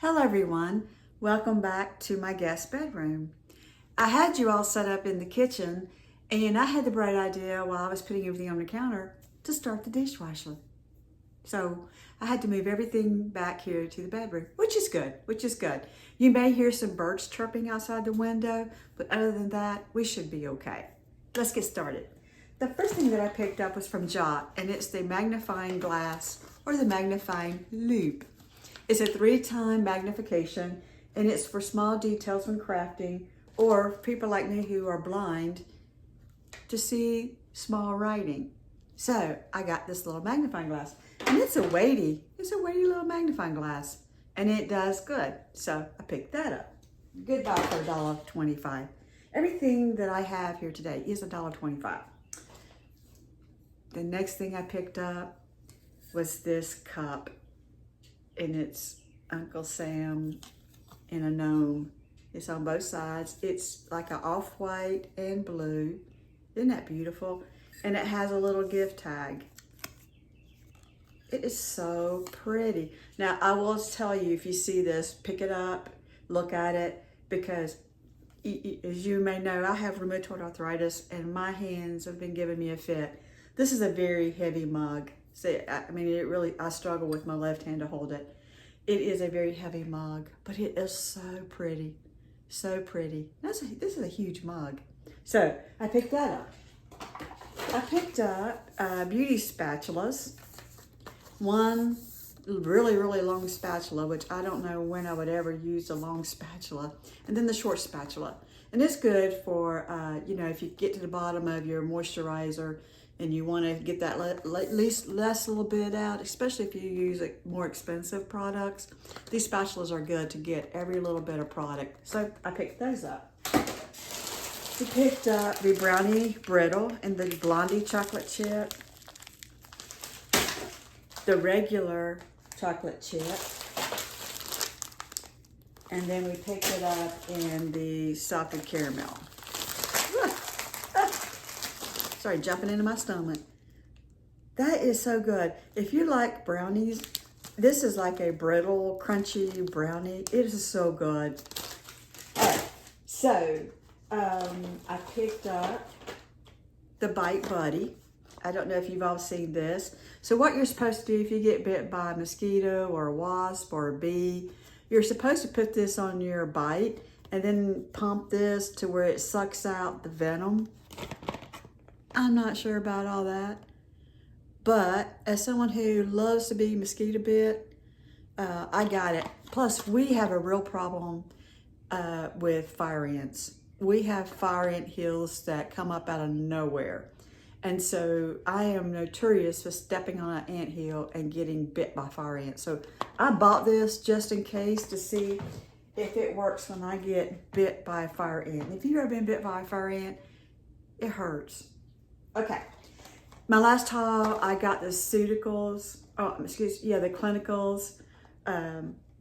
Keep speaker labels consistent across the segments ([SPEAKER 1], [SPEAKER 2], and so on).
[SPEAKER 1] Hello everyone, welcome back to my guest bedroom. I had you all set up in the kitchen and I had the bright idea while I was putting everything on the counter to start the dishwasher. So I had to move everything back here to the bedroom, which is good. You may hear some birds chirping outside the window, but other than that, we should be okay. Let's get started. The first thing that I picked up was from Djrtbmssr, and it's the magnifying glass or the magnifying loupe. It's a 3-time magnification, and it's for small details when crafting or people like me who are blind to see small writing. So I got this little magnifying glass, and it's a weighty little magnifying glass, and it does good. So I picked that up. Good buy for $1.25. Everything that I have here today is $1.25. The next thing I picked up was this cup, and it's Uncle Sam in a gnome. It's on both sides. It's like an off-white and blue. Isn't that beautiful? And it has a little gift tag. It is so pretty. Now, I will tell you, if you see this, pick it up, look at it, because as you may know, I have rheumatoid arthritis and my hands have been giving me a fit. This is a very heavy mug. See, I mean, I struggle with my left hand to hold it. It is a very heavy mug, but it is so pretty, so pretty. This is a huge mug. So I picked that up. I picked up beauty spatulas. One really, really long spatula, which I don't know when I would ever use a long spatula. And then the short spatula. And it's good for, if you get to the bottom of your moisturizer and you want to get that less little bit out, especially if you use more expensive products. These spatulas are good to get every little bit of product. So I picked those up. We picked up the brownie brittle and the blondie chocolate chip, the regular chocolate chip, and then we picked it up in the salted caramel. Sorry, jumping into my stomach. That is so good. If you like brownies, this is like a brittle, crunchy brownie. It is so good. All right, so I picked up the Bite Buddy. I don't know if you've all seen this. So what you're supposed to do if you get bit by a mosquito or a wasp or a bee, you're supposed to put this on your bite and then pump this to where it sucks out the venom. I'm not sure about all that, but as someone who loves to be mosquito bit, I got it. Plus, we have a real problem with fire ants. We have fire ant hills that come up out of nowhere. And so I am notorious for stepping on an ant hill and getting bit by fire ants. So I bought this just in case to see if it works when I get bit by a fire ant. If you've ever been bit by a fire ant, it hurts. Okay, my last haul, I got the Clinicals,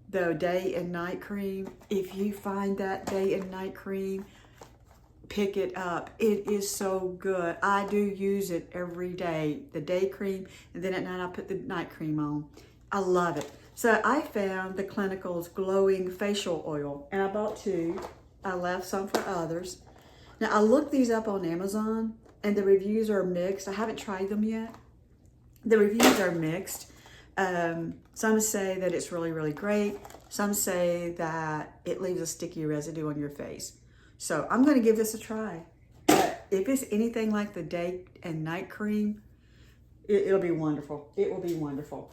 [SPEAKER 1] the day and night cream. If you find that day and night cream, pick it up. It is so good. I do use it every day, the day cream, and then at night I put the night cream on. I love it. So I found the Clinicals glowing facial oil, and I bought 2. I left some for others. Now I looked these up on Amazon, and the reviews are mixed. I haven't tried them yet. The reviews are mixed. Some say that it's really, really great. Some say that it leaves a sticky residue on your face. So I'm gonna give this a try. If it's anything like the day and night cream, it'll be wonderful. It will be wonderful.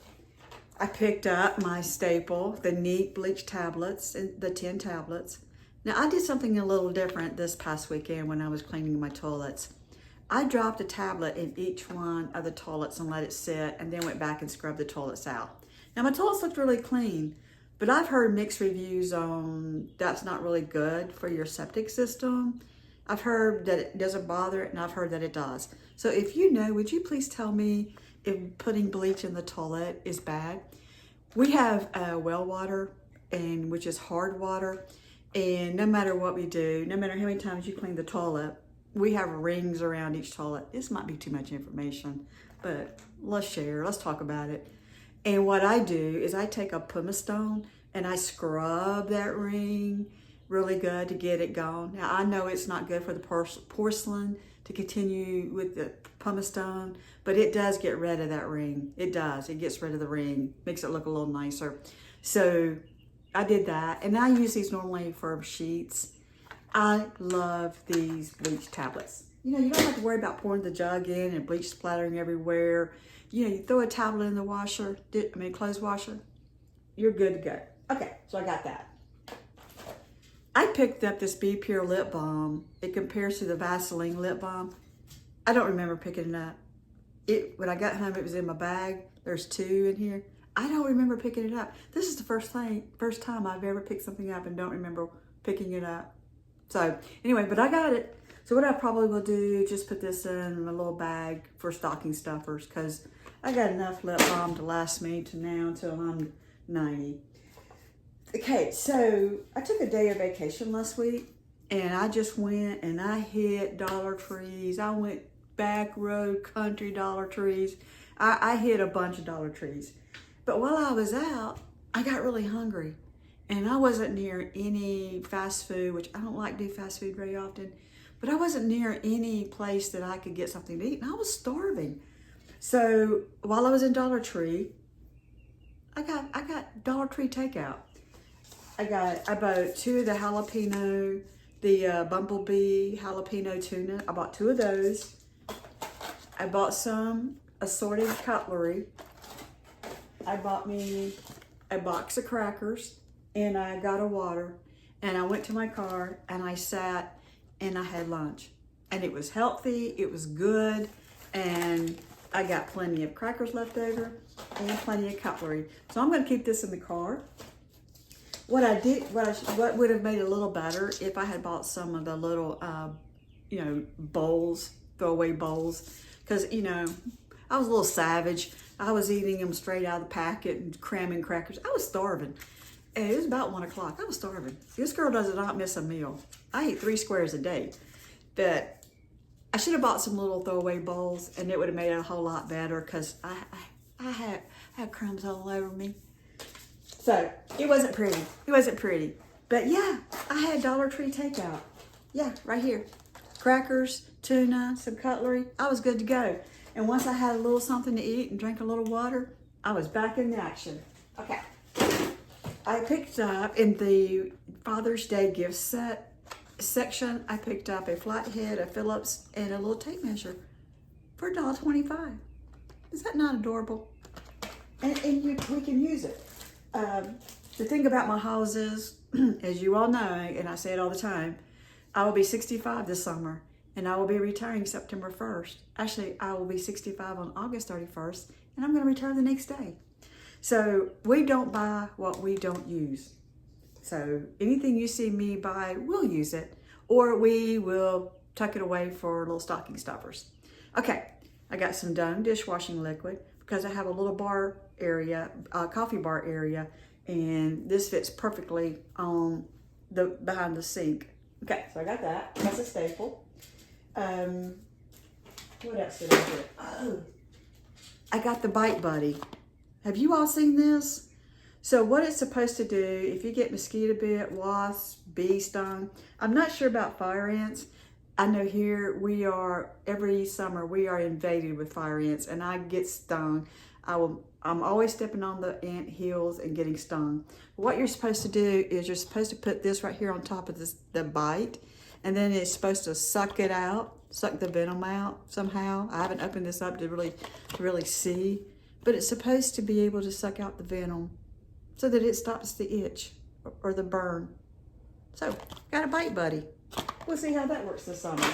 [SPEAKER 1] I picked up my staple, the Neat Bleach tablets, the 10 tablets. Now I did something a little different this past weekend when I was cleaning my toilets. I dropped a tablet in each one of the toilets and let it sit, and then went back and scrubbed the toilets out. Now my toilets looked really clean, but I've heard mixed reviews on that's not really good for your septic system. I've heard that it doesn't bother it, and I've heard that it does. So if you know, would you please tell me if putting bleach in the toilet is bad? We have well water, which is hard water, and no matter what we do, no matter how many times you clean the toilet, we have rings around each toilet. This might be too much information, but let's share, let's talk about it. And what I do is I take a pumice stone and I scrub that ring really good to get it gone. Now I know it's not good for the porcelain to continue with the pumice stone, but it does get rid of that ring. It does. It gets rid of the ring, makes it look a little nicer. So I did that, and I use these normally for sheets. I love these bleach tablets. You know, you don't have to worry about pouring the jug in and bleach splattering everywhere. You know, you throw a tablet in the washer, clothes washer, you're good to go. Okay, so I got that. I picked up this Be Pure lip balm. It compares to the Vaseline lip balm. I don't remember picking it up. When I got home, it was in my bag. There's 2 in here. I don't remember picking it up. This is the first time I've ever picked something up and don't remember picking it up. So anyway, but I got it. So what I probably will do, just put this in my little bag for stocking stuffers, because I got enough lip balm to last me to now until I'm 90. Okay, so I took a day of vacation last week, and I just went and I hit Dollar Trees. I went back road country Dollar Trees. I hit a bunch of Dollar Trees. But while I was out, I got really hungry, and I wasn't near any fast food, which I don't like to do fast food very often, but I wasn't near any place that I could get something to eat, and I was starving. So while I was in Dollar Tree, I got Dollar Tree takeout. I bought 2 of the jalapeno, the bumblebee jalapeno tuna. I bought 2 of those. I bought some assorted cutlery. I bought me a box of crackers, and I got a water, and I went to my car, and I sat and I had lunch, and it was healthy, it was good, and I got plenty of crackers left over and plenty of cutlery. So I'm going to keep this in the car. What would have made it a little better if I had bought some of the little, bowls, throwaway bowls, because, I was a little savage. I was eating them straight out of the packet and cramming crackers. I was starving. And it was about 1 o'clock. I was starving. This girl does not miss a meal. I eat 3 squares a day. But I should have bought some little throwaway bowls, and it would have made it a whole lot better, because I had crumbs all over me. So it wasn't pretty. It wasn't pretty. But yeah, I had Dollar Tree takeout. Yeah, right here. Crackers, tuna, some cutlery. I was good to go. And once I had a little something to eat and drank a little water, I was back in action. Okay. I picked up in the Father's Day gift set section, I picked up a flathead, a Phillips, and a little tape measure for $1.25. Is that not adorable? And we can use it. The thing about my house is, as you all know, and I say it all the time, I will be 65 this summer, and I will be retiring September 1st. Actually, I will be 65 on August 31st, and I'm going to retire the next day. So we don't buy what we don't use. So anything you see me buy, we'll use it, or we will tuck it away for little stocking stuffers. Okay, I got some Dome dishwashing liquid, because I have a little bar area, coffee bar area, and this fits perfectly on behind the sink. Okay, so I got that. That's a staple. What else did I get? Oh, I got the Bite Buddy. Have you all seen this? So what it's supposed to do, if you get mosquito bit, wasp, bee stung, I'm not sure about fire ants. I know here every summer we are invaded with fire ants, and I get stung. I'm always stepping on the ant hills and getting stung. What you're supposed to do is you're supposed to put this right here on top of the bite, and then it's supposed to suck it out, suck the venom out somehow. I haven't opened this up to really see, but it's supposed to be able to suck out the venom so that it stops the itch or the burn. So, got a Bite Buddy. We'll see how that works this summer.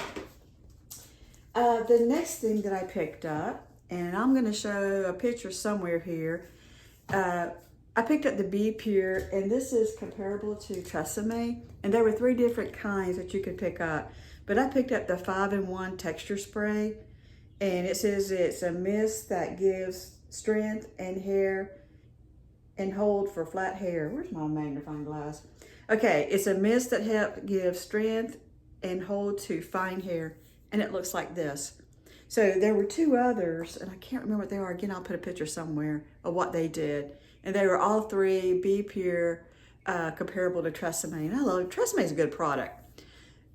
[SPEAKER 1] The next thing that I picked up, and I'm going to show a picture somewhere here. I picked up the Be Pure, and this is comparable to TRESemme, and there were 3 different kinds that you could pick up. But I picked up the 5-in-1 texture spray, and it says it's a mist that gives strength and hair and hold for flat hair. Where's my magnifying glass? Okay, it's a mist that helps give strength and hold to fine hair, and it looks like this. So there were 2 others, and I can't remember what they are. Again, I'll put a picture somewhere of what they did. And they were all three Be Pure, comparable to TRESemme. And I love it. TRESemme is a good product.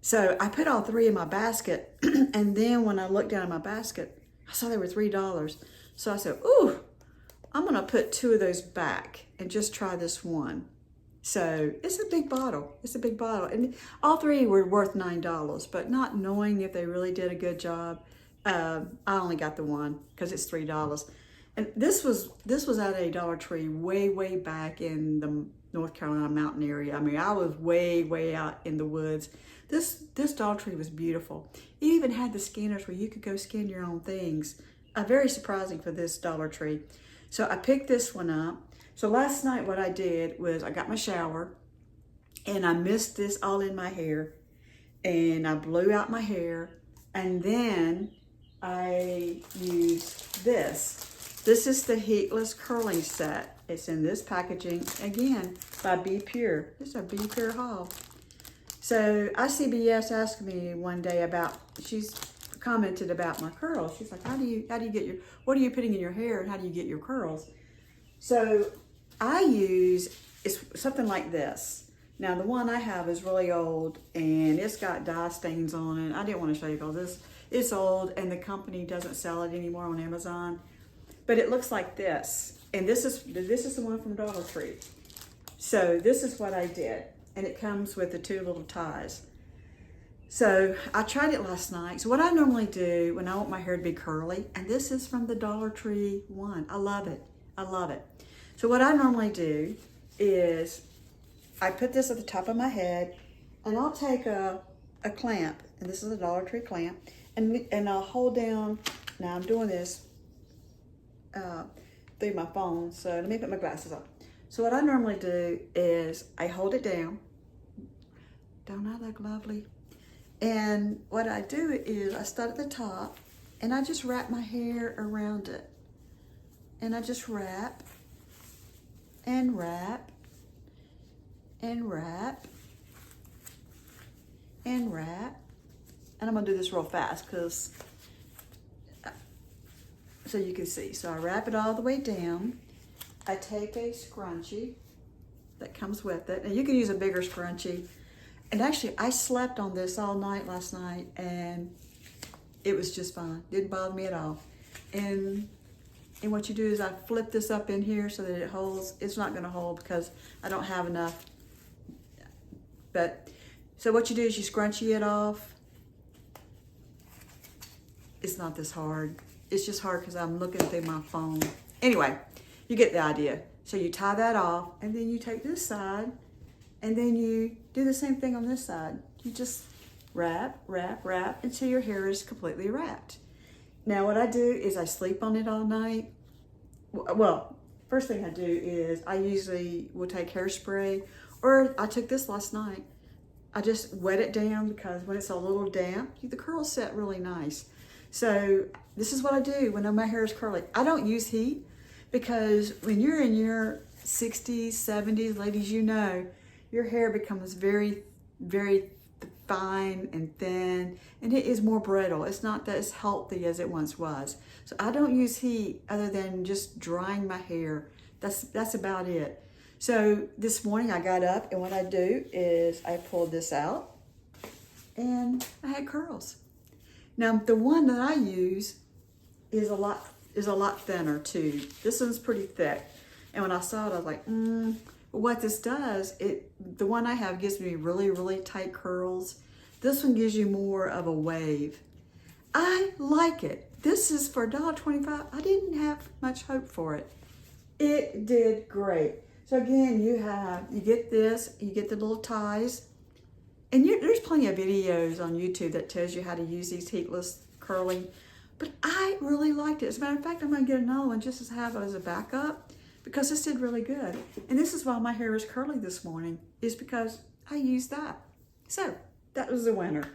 [SPEAKER 1] So I put all three in my basket. And then when I looked down in my basket, I saw they were $3. So I said, ooh, I'm gonna put 2 of those back and just try this one. So it's a big bottle. It's a big bottle. And all 3 were worth $9, but not knowing if they really did a good job, I only got the one because it's $3. And this was at a Dollar Tree way back in the North Carolina mountain area. I mean, I was way out in the woods. This Dollar Tree was beautiful. It even had the scanners where you could go scan your own things. Very surprising for this Dollar Tree. So I picked this one up. So last night what I did was I got my shower and I mist this all in my hair and I blew out my hair, and then I used this. This is the heatless curling set. It's in this packaging, again, by Be Pure. This is a Be Pure haul. So ICBS asked me one day about, she's commented about my curls. She's like, how do you get your, what are you putting in your hair and how do you get your curls? So I use, it's something like this. Now the one I have is really old and it's got dye stains on it. I didn't want to show you all this. It's old and the company doesn't sell it anymore on Amazon. But it looks like this. And this is the one from Dollar Tree. So this is what I did. And it comes with the 2 little ties. So I tried it last night. So what I normally do when I want my hair to be curly, and this is from the Dollar Tree one. I love it. I love it. So what I normally do is I put this at the top of my head and I'll take a clamp, and this is a Dollar Tree clamp, and I'll hold down, now I'm doing this through my phone, so let me put my glasses on. So what I normally do is I hold it down. Don't I look lovely? And what I do is I start at the top and I just wrap my hair around it. And I just wrap and wrap and wrap and wrap. And I'm gonna do this real fast because so you can see. So I wrap it all the way down. I take a scrunchie that comes with it, and you can use a bigger scrunchie. And actually, I slept on this all night last night, and it was just fine. Didn't bother me at all. And what you do is I flip this up in here so that it holds. It's not gonna hold because I don't have enough. But, so what you do is you scrunchie it off. It's not this hard. It's just hard because I'm looking through my phone. Anyway, you get the idea. So you tie that off, and then you take this side, and then you do the same thing on this side. You just wrap until your hair is completely wrapped. Now what I do is I sleep on it all night. Well, first thing I do is I usually will take hairspray, or I took this last night. I just wet it down because when it's a little damp, the curls set really nice. So this is what I do when my hair is curly. I don't use heat because when you're in your 60s, 70s, ladies, you know, your hair becomes very fine and thin, and it is more brittle. It's not as healthy as it once was. So I don't use heat other than just drying my hair. That's about it. So this morning I got up, and what I do is I pulled this out, and I had curls. Now the one that I use is a lot thinner too. This one's pretty thick, and when I saw it, I was like, What this does, the one I have gives me really tight curls. This one gives you more of a wave. I like it. This is for $1.25. I didn't have much hope for it. It did great. So again, you get this, you get the little ties, and there's plenty of videos on YouTube that tells you how to use these heatless curling, but I really liked it. As a matter of fact, I'm gonna get another one just to have it as a backup, because this did really good. And this is why my hair is curly this morning, is because I used that. So that was the winner.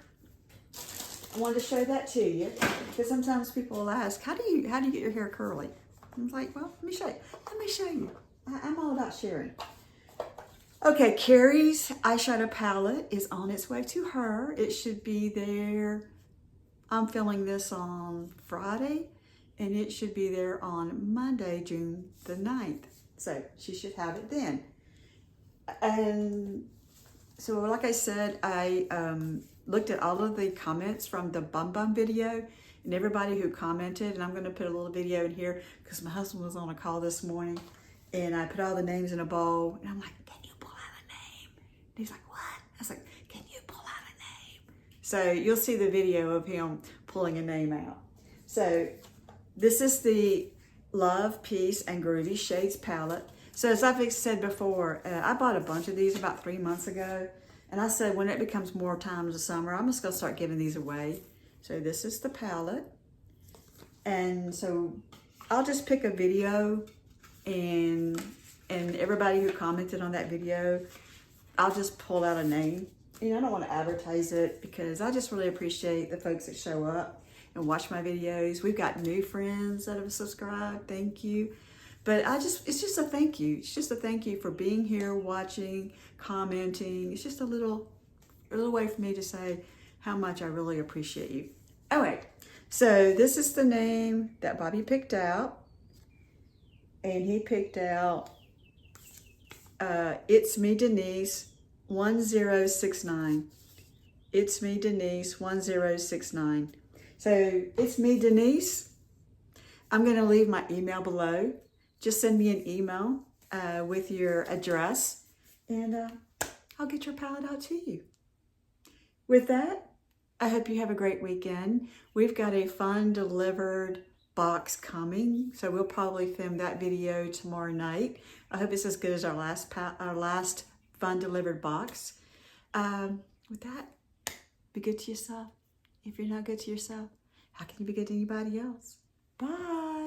[SPEAKER 1] I wanted to show that to you because sometimes people will ask, how do you get your hair curly? I'm like, well, let me show you. Let me show you. I'm all about sharing. Okay, Carrie's eyeshadow palette is on its way to her. It should be there. I'm filming this on Friday, and it should be there on Monday, June the 9th. So she should have it then. And so like I said, I looked at all of the comments from the Bum Bum video and everybody who commented, and I'm going to put a little video in here because my husband was on a call this morning, and I put all the names in a bowl, and I'm like, can you pull out a name? And he's like, what? I was like, can you pull out a name? So you'll see the video of him pulling a name out. So this is the Love, Peace, and Groovy Shades palette. So as I've said before, I bought a bunch of these about 3 months ago. And I said when it becomes more times of summer, I'm just going to start giving these away. So this is the palette. And so I'll just pick a video, and everybody who commented on that video, I'll just pull out a name. You know, I don't want to advertise it because I just really appreciate the folks that show up and watch my videos. We've got new friends that have subscribed. Thank you. But it's just a thank you. It's just a thank you for being here, watching, commenting. It's just a little way for me to say how much I really appreciate you. All right, so this is the name that Bobby picked out. And he picked out, It's Me Denise 1069. It's Me Denise 1069. So It's Me Denise. I'm going to leave my email below. Just send me an email with your address, and I'll get your palette out to you. With that, I hope you have a great weekend. We've got a fun delivered box coming, so we'll probably film that video tomorrow night. I hope it's as good as our last fun delivered box. With that, be good to yourself. If you're not good to yourself, how can you be good to anybody else? Bye.